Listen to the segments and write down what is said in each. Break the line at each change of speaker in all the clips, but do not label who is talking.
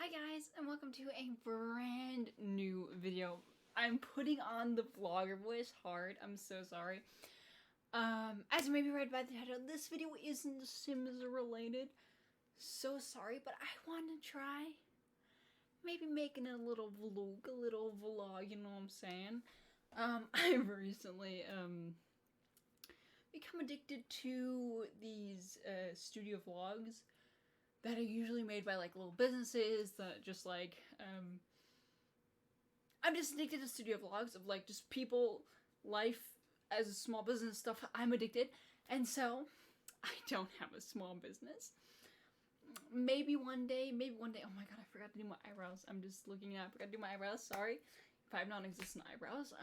Hi guys, and welcome to a brand new video. I'm putting on the vlogger voice hard. I'm so sorry. As you may be read by the title, this video isn't Sims related. So sorry, but I want to try maybe making a little vlog, you know what I'm saying? I've recently become addicted to these studio vlogs that are usually made by like little businesses that just like I'm just addicted to studio vlogs of like just people life as a small business stuff. I'm addicted, and so I don't have a small business. Maybe one day. Oh my god, I forgot to do my eyebrows. I'm just looking at. I forgot to do my eyebrows. Sorry if I have non-existent eyebrows.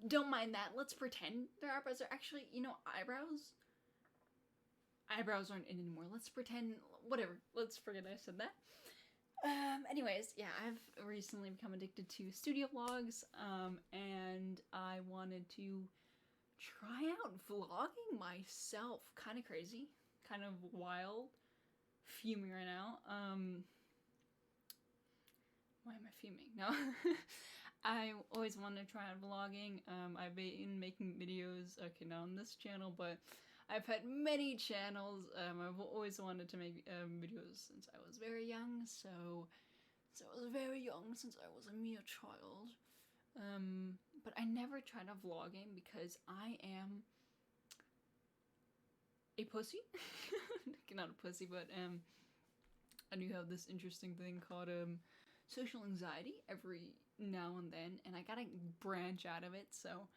Don't mind that. Let's pretend their eyebrows are actually, eyebrows. Eyebrows aren't in anymore. Let's pretend, whatever. Let's forget I said that. Anyways, yeah, I've recently become addicted to studio vlogs, and I wanted to try out vlogging myself. Kind of crazy, kind of wild, fuming right now. Why am I fuming? No. I always wanted to try out vlogging. I've been making videos, okay, not on this channel, but I've had many channels. I've always wanted to make videos since I was very young, so I was very young since I was a mere child. But I never tried out vlogging because I am a pussy. Not a pussy, but I do have this interesting thing called social anxiety every now and then, and I gotta branch out of it, so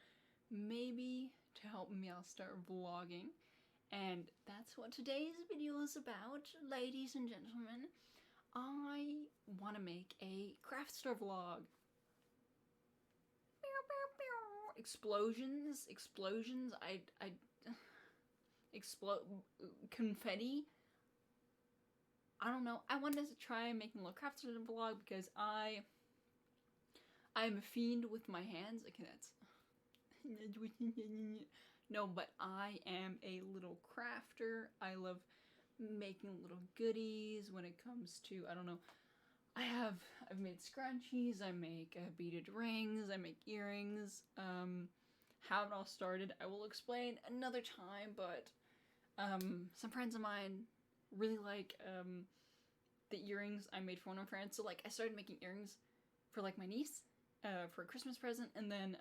maybe to help me I'll start vlogging. And that's what today's video is about, ladies and gentlemen. I want to make a craft store vlog. Explosions, I explode confetti. I don't know. I wanted to try making a little craft store vlog because I'm a fiend with my hands. Okay, that's no, but I am a little crafter. I love making little goodies when it comes to, I don't know, I've made scrunchies, I make beaded rings, I make earrings. How it all started I will explain another time, but some friends of mine really like the earrings I made for one of my friends. So like I started making earrings for like my niece for a Christmas present, and then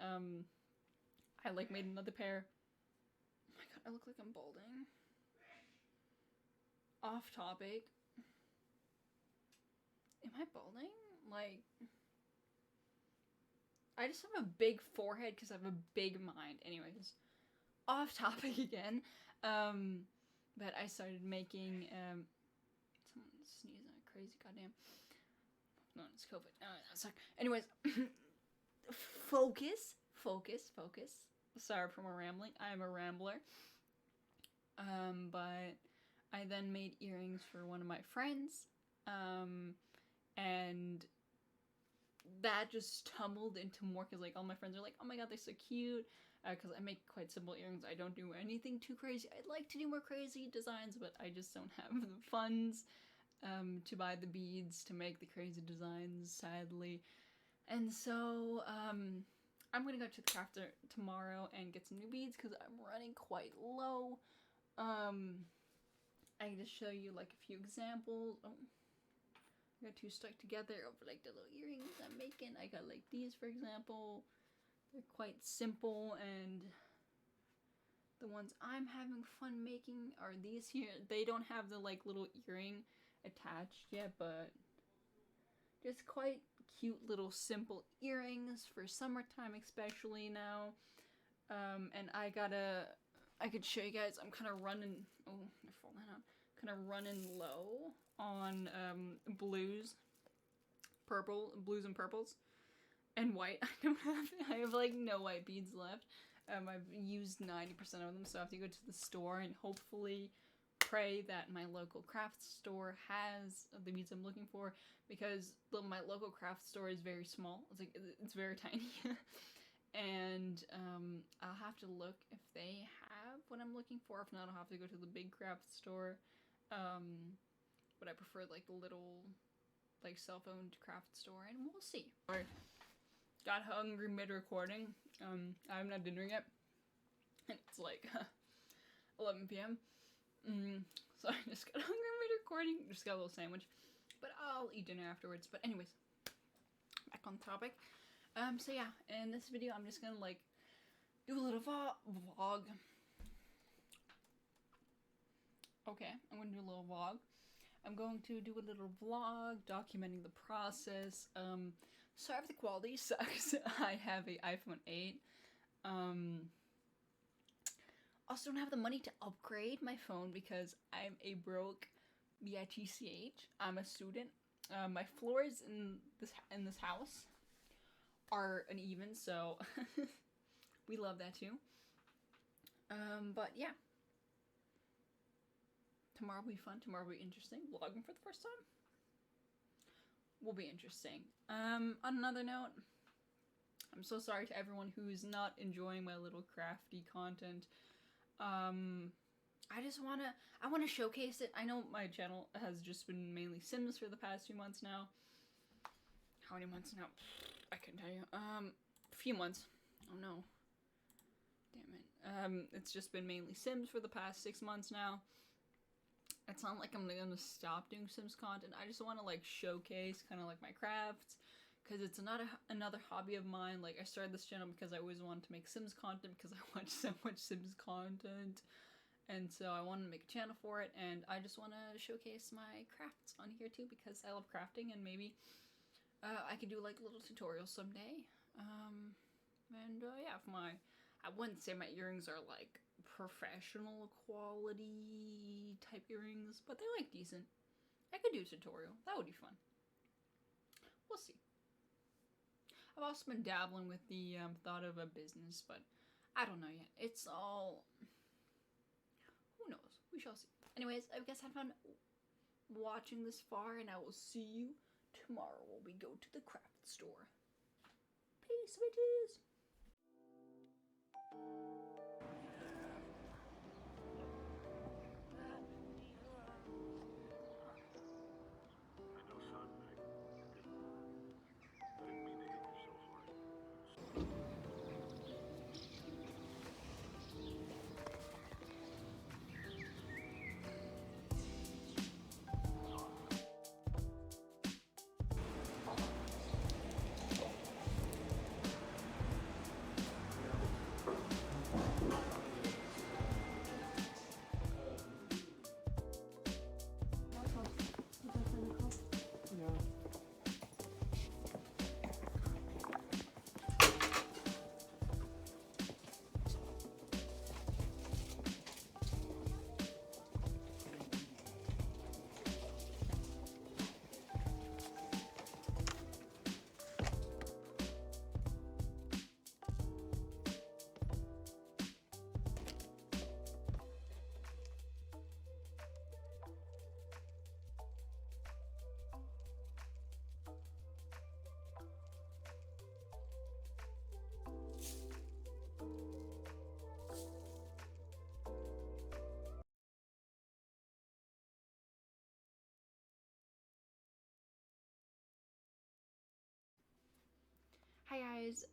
I like made another pair. Oh my god, I look like I'm balding. Off topic. Am I balding? Like, I just have a big forehead because I have a big mind. Anyways, off topic again. But I started making, someone sneezing like crazy, goddamn. No, it's COVID. It's like, anyways, focus. Sorry for my rambling. I'm a rambler. But I then made earrings for one of my friends, and that just tumbled into more because like all my friends are like, oh my god, they're so cute, because I make quite simple earrings. I don't do anything too crazy. I'd like to do more crazy designs, but I just don't have the funds to buy the beads to make the crazy designs, sadly. And so I'm gonna go to the crafter tomorrow and get some new beads because I'm running quite low. I can just show you like a few examples. Oh, I got two stuck together of like the little earrings I'm making. I got like these, for example. They're quite simple, and the ones I'm having fun making are these here. They don't have the like little earring attached yet, but just quite cute little simple earrings for summertime, especially now. And I could show you guys, I'm kind of running, oh, I'm falling out, kind of running low on blues and purples, and white. I have like no white beads left. I've used 90% of them, so I have to go to the store and hopefully pray that my local craft store has the beads I'm looking for, because my local craft store is very small. It's very tiny. And I'll have to look if they have what I'm looking for. If not, I'll have to go to the big craft store. But I prefer like the little like self-owned craft store, and we'll see. Alright, got hungry mid-recording. I haven't had dinner yet, and it's like 11 p.m. So I just got hungry mid-recording. Just got a little sandwich, but I'll eat dinner afterwards. But anyways, back on topic. So yeah, in this video I'm just gonna like do a little vlog. Okay, I'm gonna do a little vlog. I'm going to do a little vlog documenting the process. Sorry if the quality sucks. I have an iPhone 8. Also don't have the money to upgrade my phone because I'm a broke bitch. I'm a student. My floors in this house are uneven, so we love that too. But yeah. Tomorrow will be fun. Tomorrow will be interesting. Vlogging for the first time will be interesting. On another note, I'm so sorry to everyone who's not enjoying my little crafty content. I wanna showcase it. I know my channel has just been mainly Sims for the past few months now. How many months now? I couldn't tell you. A few months. Oh no. Damn it. It's just been mainly Sims for the past 6 months now. It's not like I'm gonna stop doing Sims content. I just want to like showcase kind of like my crafts, because it's another hobby of mine. Like I started this channel because I always wanted to make Sims content because I watch so much Sims content, and so I wanted to make a channel for it. And I just want to showcase my crafts on here too because I love crafting, and maybe I could do like little tutorials someday. Yeah, I wouldn't say my earrings are like professional quality type earrings, but they're like decent. I could do a tutorial. That would be fun. We'll see. I've also been dabbling with the thought of a business, but I don't know yet. It's all... who knows? We shall see. Anyways, I guess I had fun watching this far, and I will see you tomorrow when we go to the craft store. Peace, bitches! Hi guys,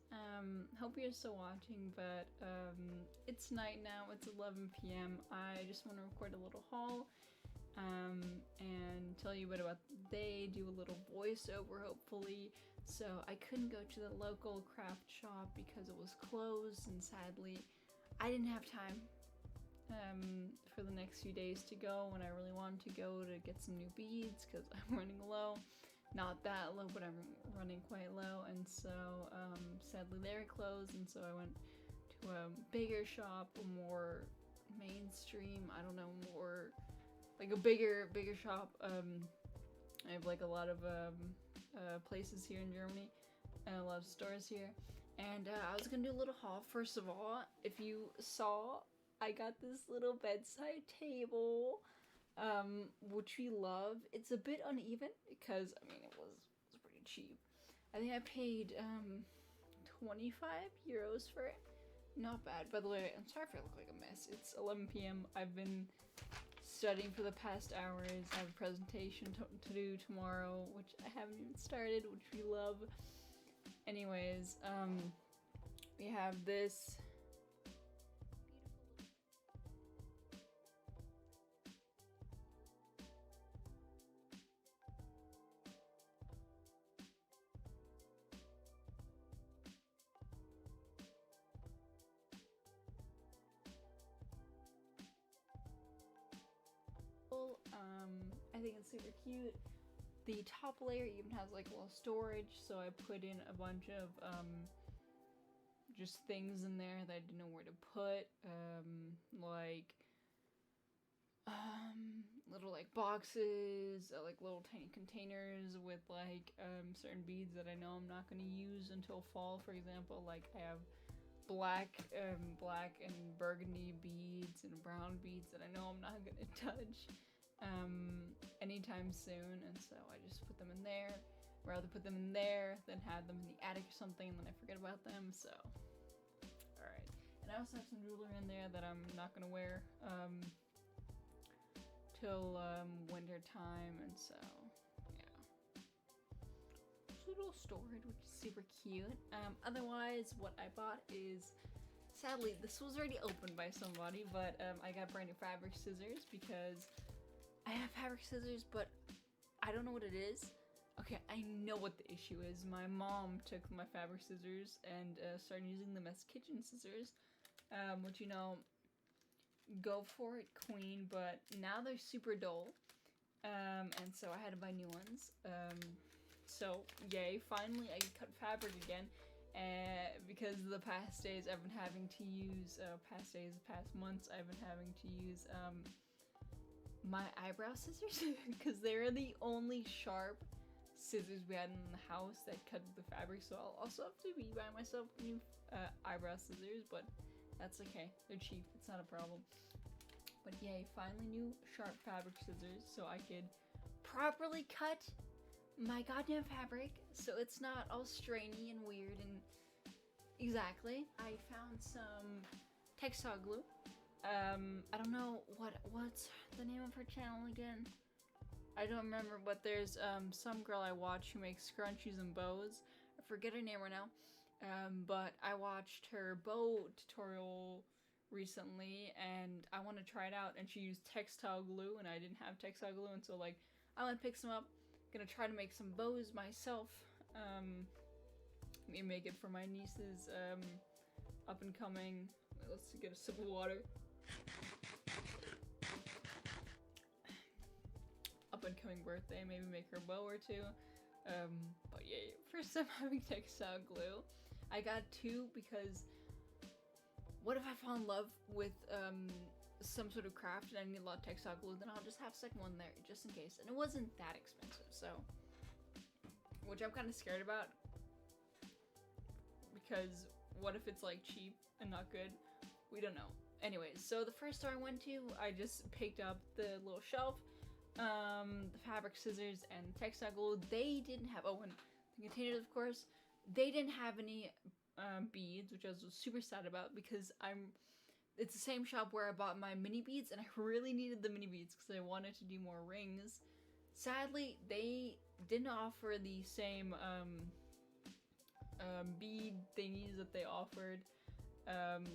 hope you're still watching, but it's night now, it's 11 p.m. I just want to record a little haul and tell you a bit about the day, do a little voiceover hopefully. So I couldn't go to the local craft shop because it was closed, and sadly I didn't have time for the next few days to go when I really wanted to go to get some new beads because I'm running low. Not that low, but I'm running quite low, and so sadly they're closed, and so I went to a bigger shop, a more mainstream, I don't know, more like a bigger shop. I have like a lot of places here in Germany and a lot of stores here, and I was gonna do a little haul. First of all, if you saw, I got this little bedside table, which we love. It's a bit uneven because, I mean, it was pretty cheap. I think I paid 25 euros for it. Not bad. By the way, I'm sorry if I look like a mess. It's 11 p.m. I've been studying for the past hours. I have a presentation to do tomorrow, which I haven't even started, which we love. Anyways, we have this I think it's super cute. The top layer even has like a little storage, so I put in a bunch of just things in there that I didn't know where to put, like little like boxes, like little tiny containers with like certain beads that I know I'm not going to use until fall. For example, like I have black and burgundy beads and brown beads that I know I'm not going to touch anytime soon, and so I just put them in there. Rather put them in there than have them in the attic or something and then I forget about them. So alright, and I also have some jewelry in there that I'm not gonna wear till winter time, and so yeah, just a little storage, which is super cute. Otherwise, what I bought is, sadly this was already opened by somebody, but I got brand new fabric scissors because I have fabric scissors, but I don't know what it is. Okay, I know what the issue is. My mom took my fabric scissors and started using them as kitchen scissors, which, you know, go for it, queen, but now they're super dull, and so I had to buy new ones. So yay, finally I can cut fabric again, because the past days I've been having to use, past months I've been having to use, my eyebrow scissors because they're the only sharp scissors we had in the house that cut the fabric, so I'll also have to be buying myself new eyebrow scissors, but that's okay, they're cheap, it's not a problem. But yay, finally new sharp fabric scissors so I could properly cut my goddamn fabric so it's not all strainy and weird. And exactly, I found some textile glue. I don't know what's the name of her channel again. I don't remember, but there's some girl I watch who makes scrunchies and bows. I forget her name right now. But I watched her bow tutorial recently and I want to try it out, and she used textile glue and I didn't have textile glue, and so like I went to pick some up. Gonna try to make some bows myself. Maybe make it for my niece's up and coming. Let's get a sip of water. Up and coming birthday, maybe make her a bow or two. But yeah, first time having textile glue. I got two because what if I fall in love with some sort of craft and I need a lot of textile glue, then I'll just have a second one there just in case. And it wasn't that expensive, so, which I'm kind of scared about, because what if it's like cheap and not good? We don't know. Anyways, so the first store I went to, I just picked up the little shelf, the fabric scissors, and textile glue. They didn't have, oh, and the containers, of course, they didn't have any beads, which I was super sad about, because it's the same shop where I bought my mini beads, and I really needed the mini beads because I wanted to do more rings. Sadly, they didn't offer the same bead thingies that they offered.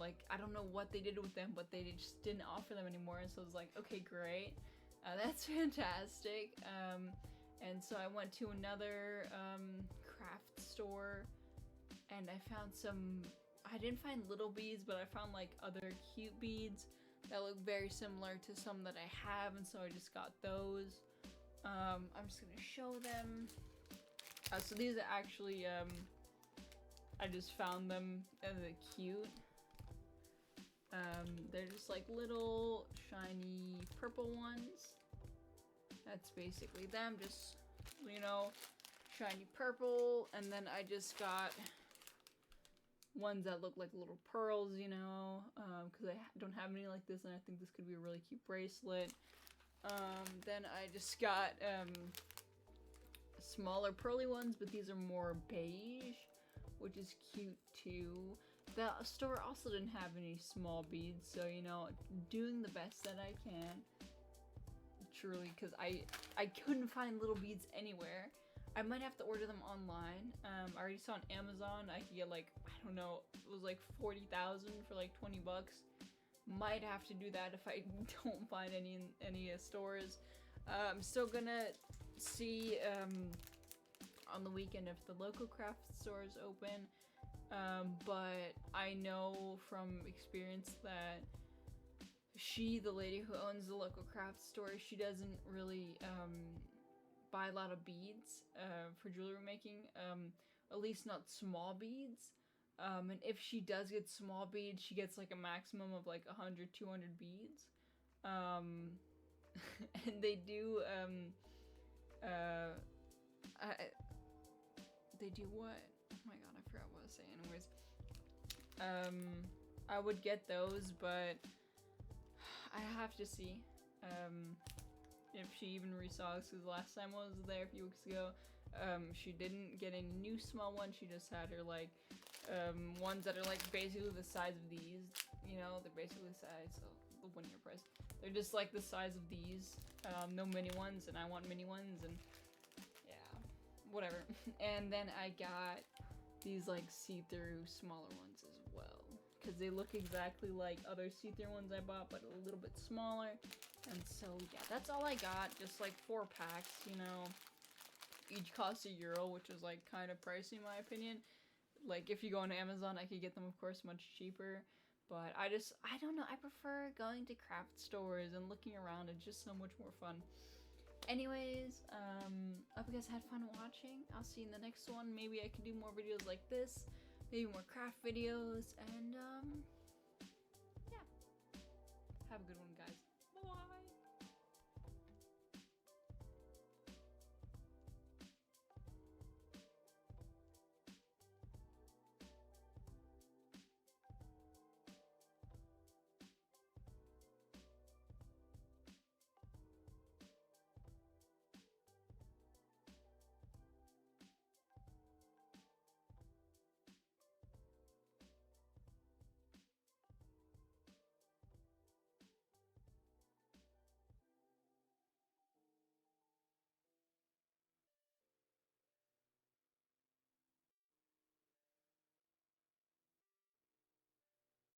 Like, I don't know what they did with them, but they just didn't offer them anymore, and so I was like, okay, great, that's fantastic. And so I went to another craft store, and I found some, I didn't find little beads, but I found like other cute beads that look very similar to some that I have, and so I just got those. I'm just gonna show them. So these are actually, I just found them and they're cute. They're just like little shiny purple ones. That's basically them, just, you know, shiny purple. And then I just got ones that look like little pearls, you know, because I don't have any like this, and I think this could be a really cute bracelet. Then I just got smaller pearly ones, but these are more beige, which is cute too. The store also didn't have any small beads, so, you know, doing the best that I can. truly, because I couldn't find little beads anywhere. I might have to order them online. I already saw on Amazon I could get like, I don't know, it was like 40,000 for like 20 bucks. Might have to do that if I don't find any stores. I'm still gonna see on the weekend if the local craft store is open. But I know from experience that the lady who owns the local craft store, she doesn't really buy a lot of beads for jewelry making, at least not small beads. And if she does get small beads, she gets like a maximum of like 100, 200 beads. And they do, they do what? Oh my god, I forgot what I was saying. Anyways, I would get those, but I have to see if she even restocks, because last time I was there a few weeks ago, she didn't get any new small ones. She just had her like ones that are like basically the size of these, you know, they're basically the size of the 1 year price. They're just like the size of these, no mini ones, and I want mini ones, and yeah, whatever. And then I got these like see-through smaller ones as well, because they look exactly like other see-through ones I bought, but a little bit smaller. And so yeah, that's all I got, just like 4 packs, you know, each costs €1, which is like kind of pricey in my opinion. Like if you go on Amazon, I could get them of course much cheaper, but I don't know, I prefer going to craft stores and looking around. It's just so much more fun. Anyways, hope you guys had fun watching. I'll see you in the next one. Maybe I can do more videos like this, maybe more craft videos, and yeah, have a good one.